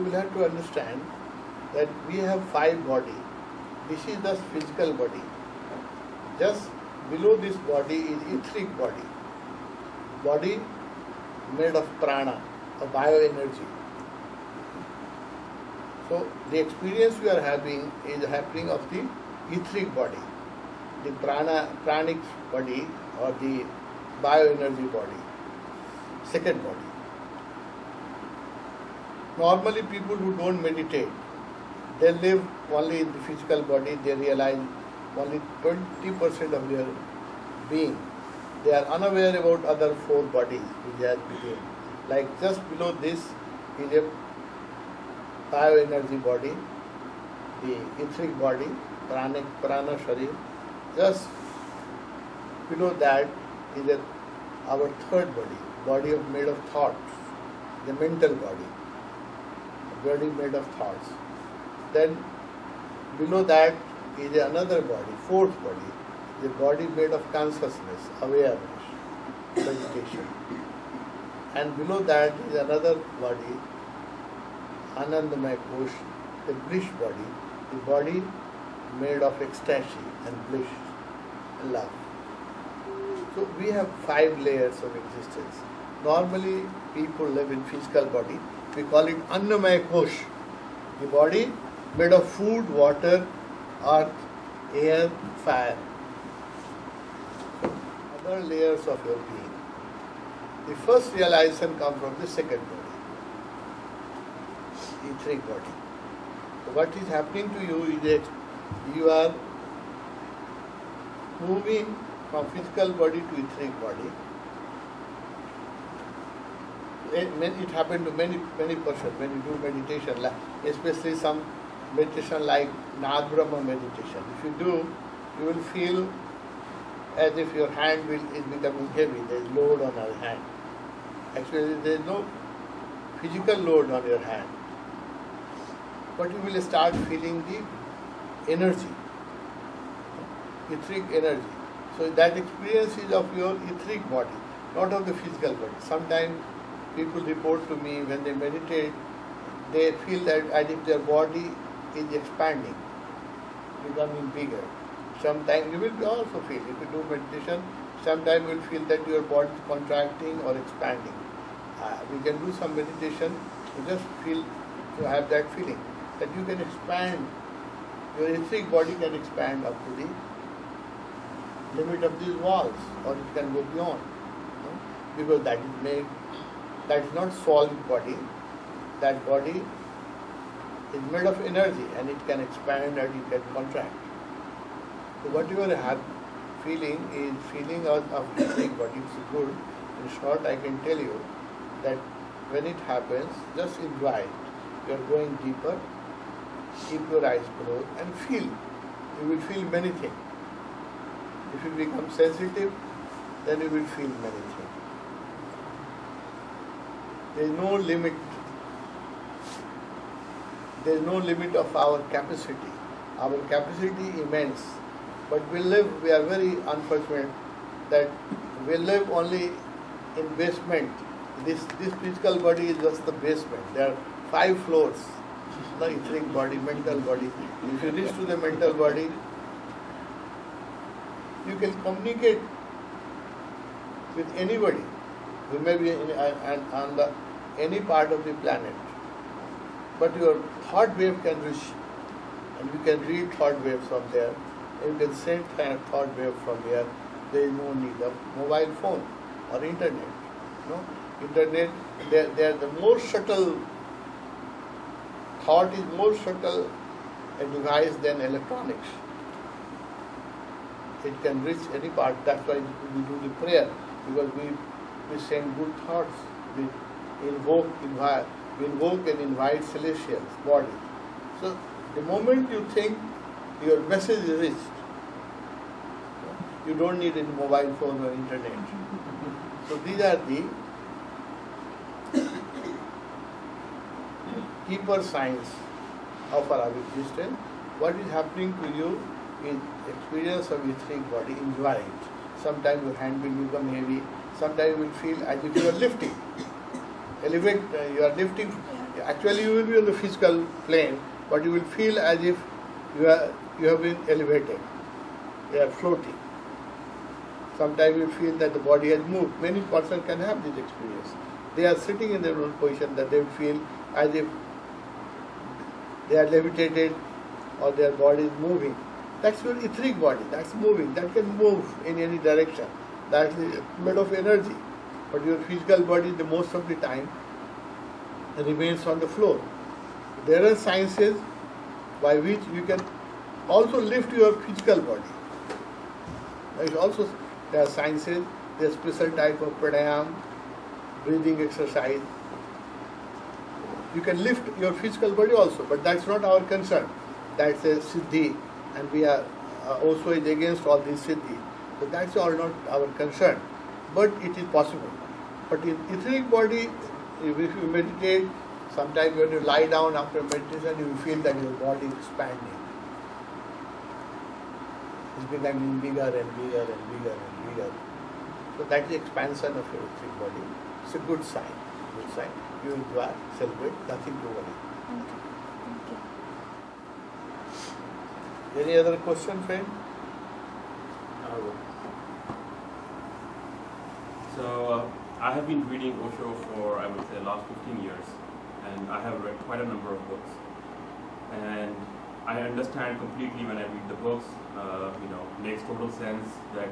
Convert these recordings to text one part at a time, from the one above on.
will have to understand that we have 5 bodies. This is the physical body. Just below this body is etheric body. Body made of prana, of bioenergy. So the experience we are having is happening of the etheric body, the pranic body or the bioenergy body, second body. Normally people who don't meditate, they live only in the physical body, they realize only 20% of their being. They are unaware about other 4 bodies which they have within. Like just below this is a bioenergy body, the etheric body, prana sharir. Just below that is our third body made of thoughts, the mental body made of thoughts. Then below that is another body, fourth body, the body made of consciousness, awareness, meditation. And below that is another body, Anandamaya Kosh, the bliss body, the body made of ecstasy and bliss and love. So we have 5 layers of existence. Normally people live in physical body. We call it Annamaya Kosh, the body made of food, water, earth, air, fire. Other layers of your being. The first realization comes from the second body, etheric body. So what is happening to you is that you are moving from physical body to etheric body. It happens to many persons when you do meditation, especially some meditation like Nag Brahma meditation. If you do, you will feel as if your hand is becoming heavy. There is load on your hand. Actually, there is no physical load on your hand. But you will start feeling the energy, etheric energy. So that experience is of your etheric body, not of the physical body. Sometimes people report to me when they meditate, they feel that as if their body is expanding, becoming bigger. Sometimes you will also feel, if you do meditation, sometimes you will feel that your body is contracting or expanding. We can do some meditation to just feel, to have that feeling that you can expand, your etheric body can expand up to the limit of these walls, or it can go beyond. Because that is not solid body. That body is made of energy and it can expand and it can contract. So what you are feeling is feeling of etheric body. It's good. In short, I can tell you that when it happens, just enjoy it. You are going deeper, keep your eyes closed and feel. You will feel many things. If you become sensitive, then you will feel many things. There is no limit. There is no limit of our capacity. Our capacity is immense. But we are very unfortunate that we live only in basement. This physical body is just the basement. There are 5 floors. The etheric body, mental body. If you reach to the mental body, you can communicate with anybody who may be on any part of the planet. But your thought wave can reach, and you can read thought waves from there. You can send thought wave from there. There is no need of mobile phone or internet. No? Internet, they are the more subtle, thought is more subtle a device than electronics. It can reach any part. That's why we do the prayer, because we send good thoughts. We invoke and invite celestials, body. So the moment you think your message is reached, you don't need any mobile phone or internet. So these are the deeper signs of our existence. What is happening to you is experience of etheric body. Enjoy it. Sometimes your hand will become heavy. Sometimes you will feel as if you are lifting. You are lifting Actually, you will be on the physical plane, but you will feel as if you have been elevated. You are floating. Sometimes you feel that the body has moved. Many persons can have this experience. They are sitting in their own position that they feel as if they are levitated or their body is moving. That's your etheric body. That's moving. That can move in any direction. That is made of energy. But your physical body, the most of the time, remains on the floor. There are sciences by which you can also lift your physical body. There are sciences, there are special type of pranayam, breathing exercise. You can lift your physical body also, but that's not our concern. That's a siddhi, and we are also against all these siddhi. So that's all not our concern, but it is possible. But in etheric body, if you meditate, sometimes when you lie down after meditation, you feel that your body is expanding. It's becoming bigger and bigger and bigger and bigger. So that's the expansion of your etheric body. It's a good sign. Good sign. You enjoy, celebrate, nothing to worry. Thank you. Any other question, friend? So I have been reading Osho for, I would say, the last 15 years, and I have read quite a number of books. And I understand completely when I read the books, makes total sense that,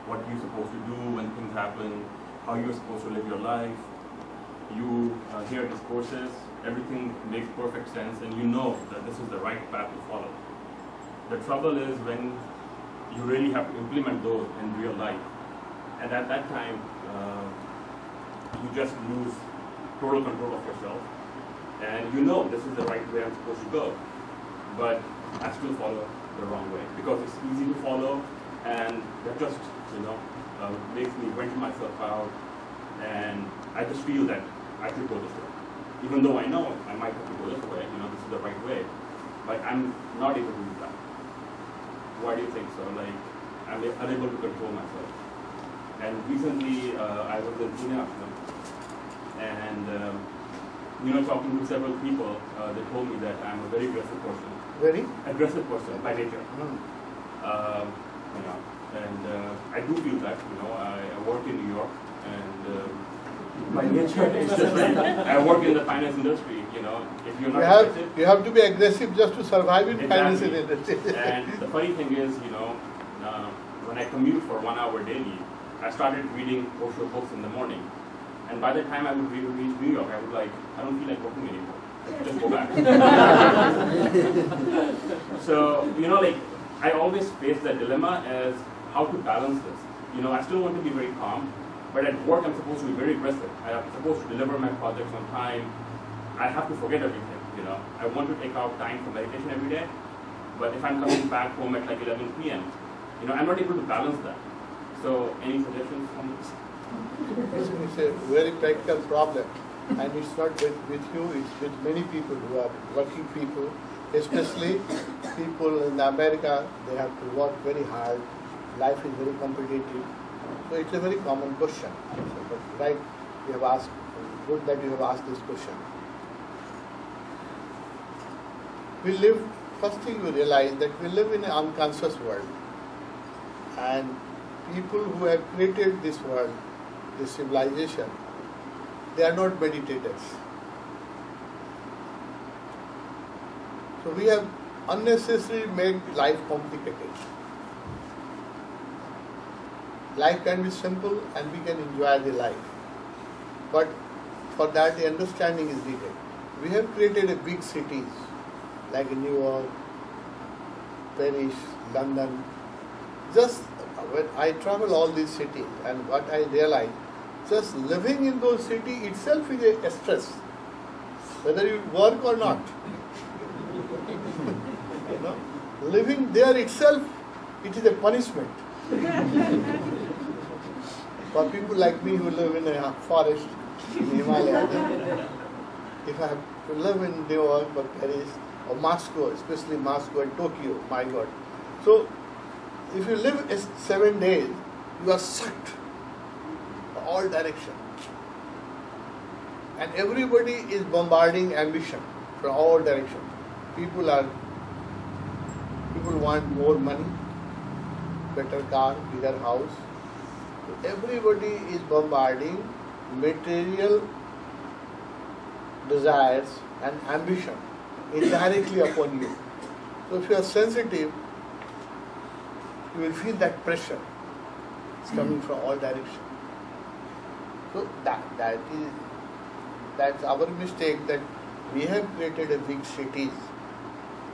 what you're supposed to do when things happen, how you're supposed to live your life. You hear discourses, everything makes perfect sense, and you know that this is the right path to follow. The trouble is when you really have to implement those in real life. And at that time, you just lose total control of yourself. And you know this is the right way I'm supposed to go. But I still follow the wrong way. Because it's easy to follow, and that just, makes me rent myself out. And I just feel that I should go this way. Even though I know I might have to go this way, this is the right way. But I'm not able to do that. Why do you think so? Like, I'm unable to control myself. And recently, I was in Pune, and talking to several people, they told me that I'm a very aggressive person. Very? Aggressive person by nature. I do feel that. I work in New York, and by nature, it's just like I work in the finance industry. If you're not aggressive, you have to be aggressive just to survive in finance exactly. industry. And the funny thing is, when I commute for 1 hour daily, I started reading Osho books in the morning. And by the time I would reach New York, I would I don't feel like working anymore. Just go back. So, I always face that dilemma as how to balance this. I still want to be very calm, but at work I'm supposed to be very aggressive. I'm supposed to deliver my projects on time. I have to forget everything, I want to take out time for meditation every day, but if I'm coming back home at 11 p.m., I'm not able to balance that. So, any suggestions on this? It's a very practical problem, and it's not with you, it's with many people who are working people, especially people in America. They have to work very hard, life is very competitive, so it's a very common question. But right, you have asked, good that you have asked this question. First thing you realize that we live in an unconscious world, and people who have created this world, this civilization, they are not meditators. So we have unnecessarily made life complicated. Life can be simple and we can enjoy the life. But for that the understanding is needed. We have created a big cities like New York, Paris, London. Just when I travel all these cities, and what I realize, just living in those cities itself is a stress, whether you work or not. Living there itself, it is a punishment. For people like me who live in a forest in Himalaya, if I have to live in New York or Paris or Moscow, especially Moscow and Tokyo, my God. So, if you live 7 days, you are sucked all directions. And everybody is bombarding ambition from all directions. People want more money, better car, bigger house. So everybody is bombarding material desires and ambition indirectly upon you. So if you are sensitive, you will feel that pressure. It's coming from all directions. So that's our mistake, that we have created a big cities.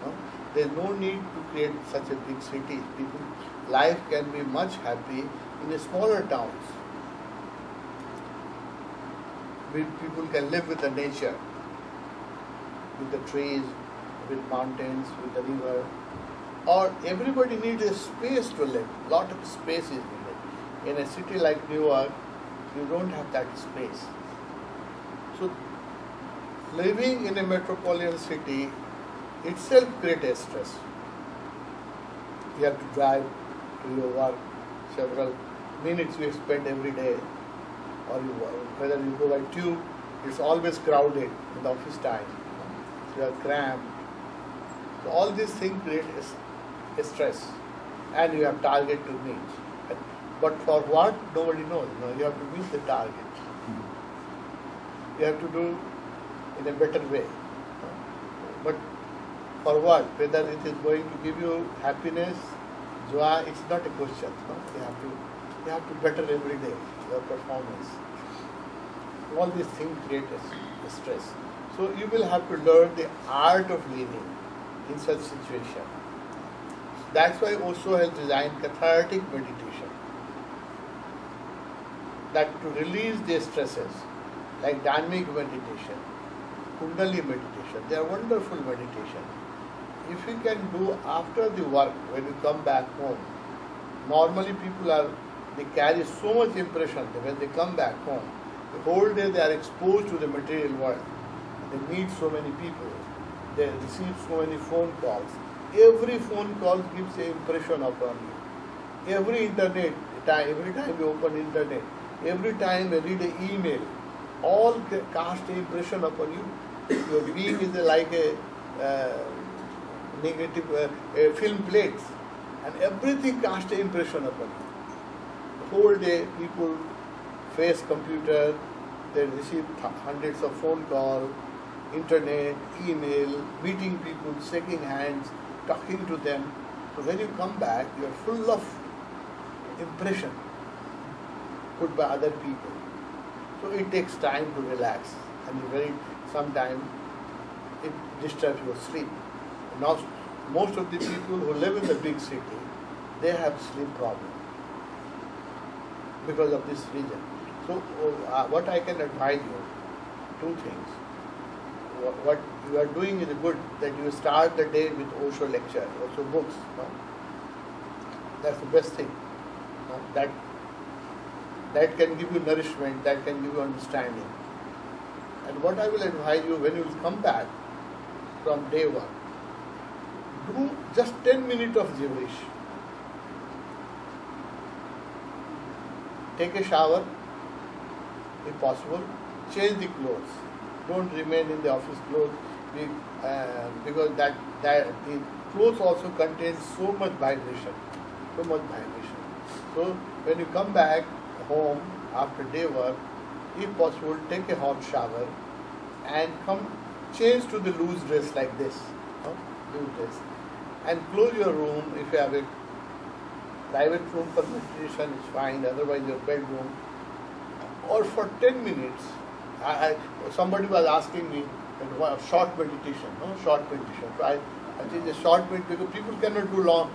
No? There's no need to create such a big city. Life can be much happy in a smaller towns. People can live with the nature, with the trees, with mountains, with the river. Or everybody needs a space to live. Lot of space is needed. In a city like New York, you don't have that space. So living in a metropolitan city itself creates stress. You have to drive to your work several minutes you spend every day, or whether you go by tube, it's always crowded in the office time. So you are cramped. So all these things create a stress, and you have target to meet. But for what, nobody knows. You have to meet the target. You have to do in a better way. But for what? Whether it is going to give you happiness, joy, it's not a question. You have to better every day your performance. All these things create a stress. So you will have to learn the art of living in such situation. That's why Osho has designed cathartic meditation, that to release the stresses, like dynamic meditation, Kundalini meditation. They are wonderful meditation. If you can do after the work, when you come back home, normally they carry so much impression that when they come back home, the whole day they are exposed to the material world. They meet so many people. They receive so many phone calls. Every phone call gives an impression upon you. Every time you open internet, every time you read an email, all cast an impression upon you. Your being is like a negative film plates, and everything casts an impression upon you. The whole day people face computer, they receive hundreds of phone calls, internet, email, meeting people, shaking hands, talking to them. So when you come back, you are full of impression put by other people. So it takes time to relax, and sometimes it disturbs your sleep. Now, most of the people who live in the big city, they have sleep problem because of this reason. So what I can advise you, two things. What you are doing is good, that you start the day with Osho lecture, Osho books. No? That's the best thing. No? That can give you nourishment, that can give you understanding. And what I will advise you, when you will come back from day one, do just 10 minutes of gibberish. Take a shower, if possible. Change the clothes. Don't remain in the office clothes, because the clothes also contain so much vibration. So when you come back home after day work, if possible, take a hot shower and change to the loose dress like this. Loose dress. And close your room. If you have a private room for meditation, it's fine. Otherwise, your bedroom. Or for 10 minutes. Somebody was asking me short meditation. Short meditation. So I think a short meditation, because people cannot do long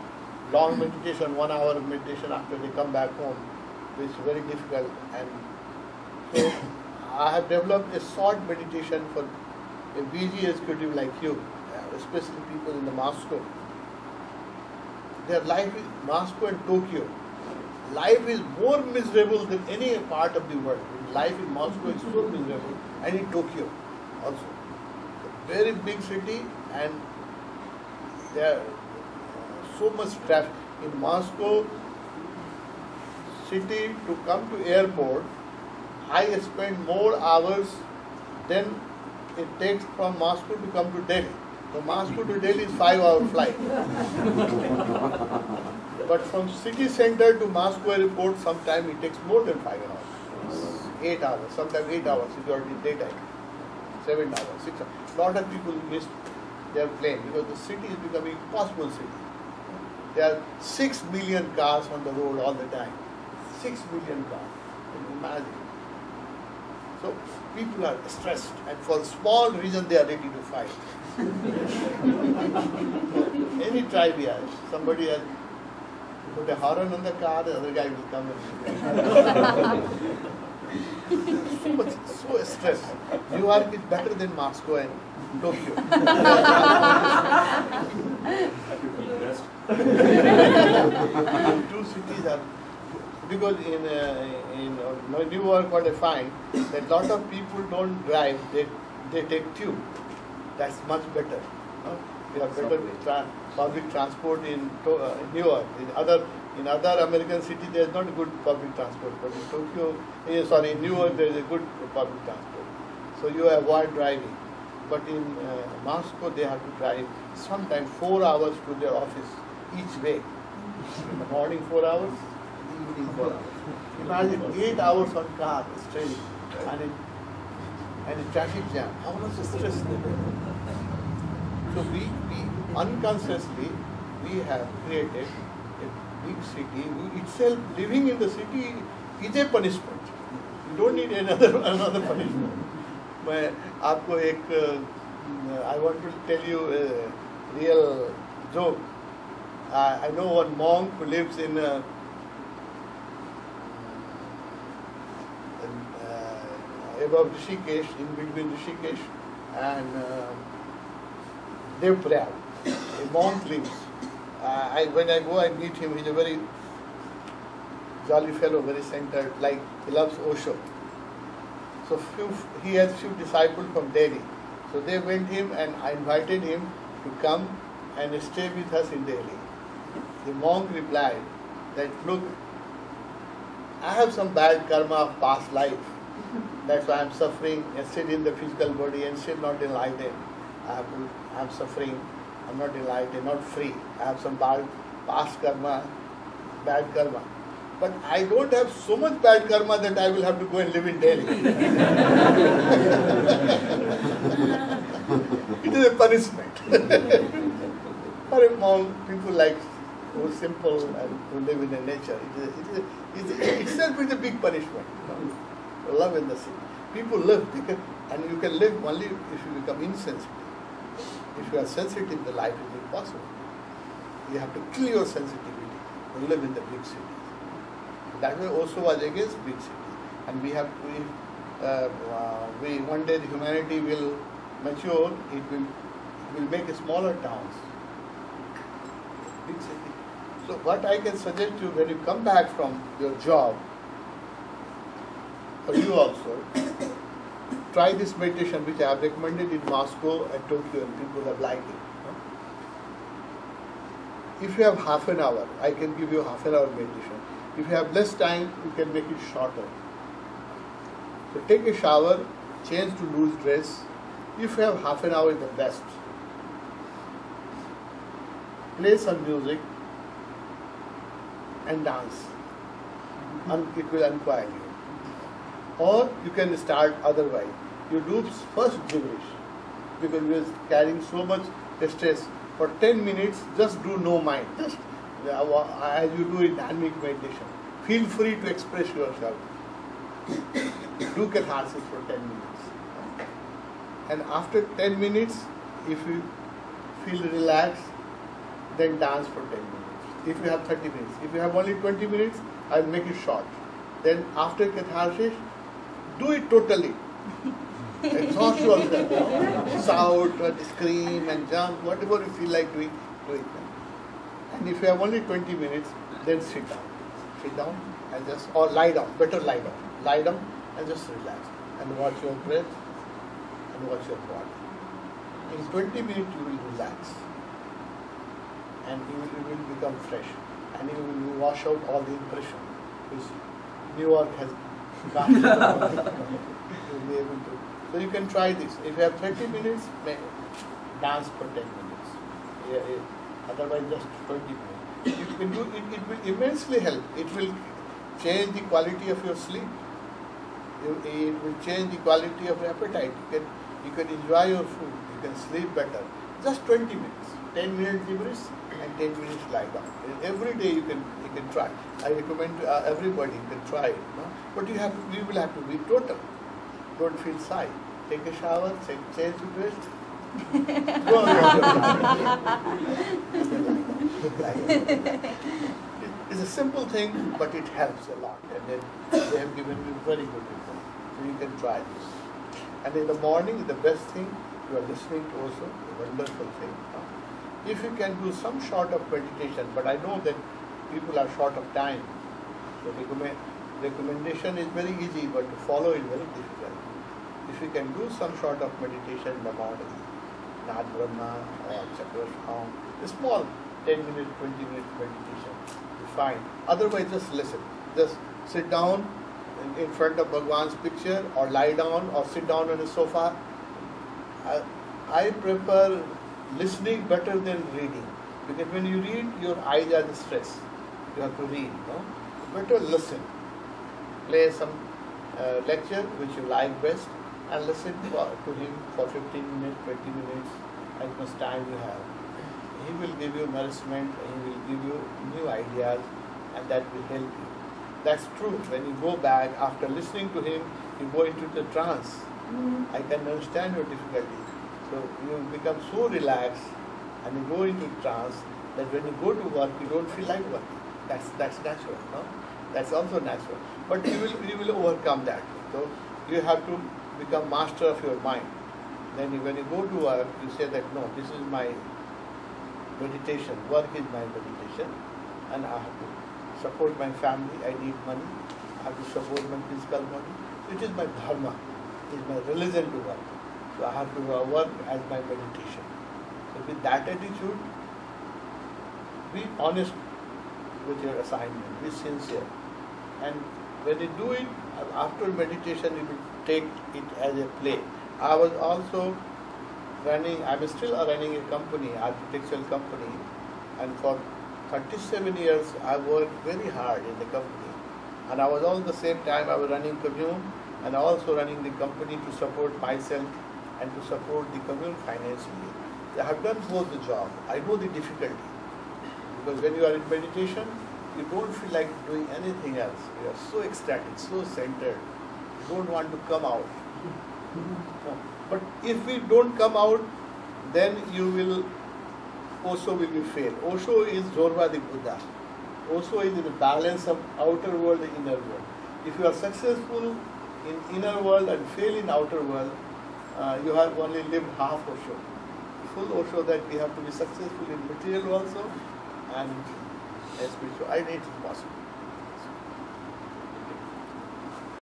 meditation, 1 hour of meditation after they come back home. It's very difficult. And so I have developed a short meditation for a busy executive like you, especially people in the Moscow. Their life is Moscow and Tokyo. Life is more miserable than any part of the world. Life in Moscow is so miserable, and in Tokyo also. A very big city, and there are so much traffic. In Moscow city, to come to airport, I spend more hours then it takes from Moscow to come to Delhi. So Moscow to Delhi is 5-hour flight. But from city center to Moscow airport, sometimes it takes more than 5 hours. 8 hours, sometimes 8 hours if you are in daytime. 7 hours, 6 hours. Lot of people miss their plane because the city is becoming impossible city. There are 6 million cars on the road all the time. 6 million cars. Can you imagine? So people are stressed, and for small reason they are ready to fight. Any tribe here, somebody has put a horn on the car, the other guy will come and so stressed. New York is better than Moscow and Tokyo. Two cities are, because in New York what I find that lot of people don't drive, they take tube. That's much better. We have better public transport in New York. In other American cities there is not good public transport, but in Tokyo, in New York there is a good public transport. So you avoid driving. But in Moscow they have to drive sometimes 4 hours to their office each way. In the morning 4 hours, in the evening 4 hours. Imagine 8 hours on car straight and a traffic jam. How much stress they have. So we unconsciously we have created a big city. Itself living in the city is a punishment. You don't need another punishment. मैं आपको एक I want to tell you a real joke. I know one monk who lives in above Rishikesh, in between Rishikesh and Devprayag. A monk lives. When I go, I meet him. He's a very jolly fellow, very centered, like he loves Osho. So he has few disciples from Delhi. So they went him and I invited him to come and stay with us in Delhi. The monk replied that, look, I have some bad karma of past life. That's why I'm suffering and still in the physical body and still not enlightened. I'm suffering, I'm not enlightened, not free. I have some bad past karma, bad karma. But I don't have so much bad karma that I will have to go and live in Delhi. It is a punishment. For a monk, people like who are simple and who live in the nature, itself is a big punishment. Love in the city. People live, and you can live only if you become insensitive. If you are sensitive, the life is impossible. You have to kill your sensitivity to live in the big city. That way also was against big city. And we have one day the humanity will mature, it will make smaller towns. Big city. So what I can suggest you when you come back from your job, for you also, try this meditation which I have recommended in Moscow and Tokyo and people have liked it. If you have half an hour, I can give you half an hour meditation. If you have less time, you can make it shorter. So take a shower, change to loose dress. If you have half an hour, the best. Play some music and dance. It will unquiet you. Or you can start otherwise. You do first gibberish because you are carrying so much stress. For 10 minutes, just do no mind. Just as you do in dynamic meditation. Feel free to express yourself. Do catharsis for 10 minutes. And after 10 minutes, if you feel relaxed, then dance for 10 minutes. If you have 30 minutes. If you have only 20 minutes, I will make it short. Then after catharsis, do it totally. Exhaust yourself. Shout, scream and jump, whatever you feel like doing, do it. And if you have only 20 minutes, then sit down. Sit down and just, or lie down, better lie down. Lie down and just relax. And watch your breath and watch your body. In 20 minutes you will relax. And you will become fresh. And you will wash out all the impression which New York has got. You will be able to So you can try this. If you have 30 minutes, dance for 10 minutes. Otherwise, just 20 minutes. You can do it. It will immensely help. It will change the quality of your sleep. It will change the quality of your appetite. You can enjoy your food. You can sleep better. Just 20 minutes. 10 minutes gibberish and 10 minutes lie down. Every day you can try. I recommend to everybody you can try it. No? But you will have to be total. Don't feel shy. Take a shower, change to dress. Go on. It's a simple thing, but it helps a lot. And then they have given you very good results. So you can try this. And in the morning, the best thing, you are listening to also a wonderful thing. If you can do some sort of meditation, but I know that people are short of time. So recommendation is very easy, but to follow is very difficult. If you can do some sort of meditation in the morning, Nath Brahma or Chakravarti, a small 10 minute, 20 minute meditation is fine. Otherwise, just listen. Just sit down in front of Bhagwan's picture, or lie down, or sit down on a sofa. I prefer listening better than reading, because when you read, your eyes are stressed. You have to read, no? Better listen. Play some lecture which you like best, and listen to him for 15 minutes, 20 minutes, as much time you have. He will give you nourishment, he will give you new ideas, and that will help you. That's true. When you go back, after listening to him, you go into the trance. I can understand your difficulty. So you become so relaxed and you go into trance that when you go to work, you don't feel like working. That's natural, no? That's also natural. But you will overcome that. So you have to become master of your mind. Then when you go to work, you say that no, this is my meditation. Work is my meditation, and I have to support my family. I need money. I have to support my physical body. It is my dharma. It is my religion to work. So I have to work as my meditation. So with that attitude, be honest with your assignment, be sincere. And when you do it, after meditation, you will take it as a play. I was also I'm still running a company, architectural company, and for 37 years I worked very hard in the company. And I was all the same time I was running commune and also running the company to support myself and to support the commune financially. I have done both the job. I know the difficulty. Because when you are in meditation, you don't feel like doing anything else. You are so ecstatic, so centered. You don't want to come out. But if we don't come out, then you will also will be fail. Osho is Zorba the Buddha. Osho is in the balance of outer world and inner world. If you are successful in inner world and fail in outer world, you have only lived half Osho. Full Osho that we have to be successful in material also and spiritual. I think it is possible.